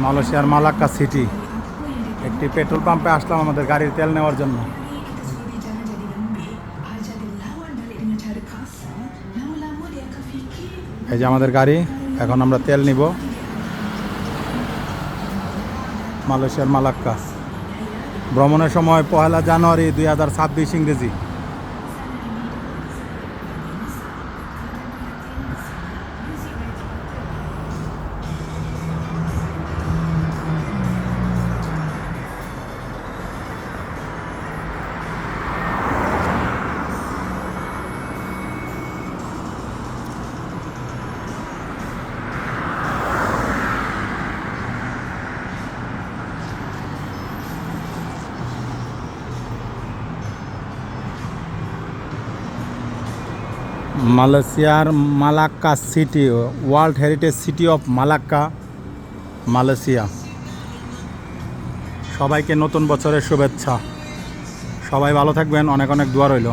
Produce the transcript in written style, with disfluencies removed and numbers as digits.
মালয়েশিয়ার Malacca city একটি petrol পাম্পে আসলাম আমাদের গাড়ির তেল নেওয়ার জন্য। এই যে আমাদের গাড়ি, এখন আমরা তেল নিব মালয়েশিয়ার মালাক্কা। ভ্রমণের সময় 1 জানুয়ারি 2026 ইংরেজি। মালয়েশিয়ার Malacca city, world heritage city of Malacca, Malaysia. সবাইকে নতুন বছরের শুভেচ্ছা। সবাই ভালো থাকবেন, অনেক অনেক দোয়া রইল।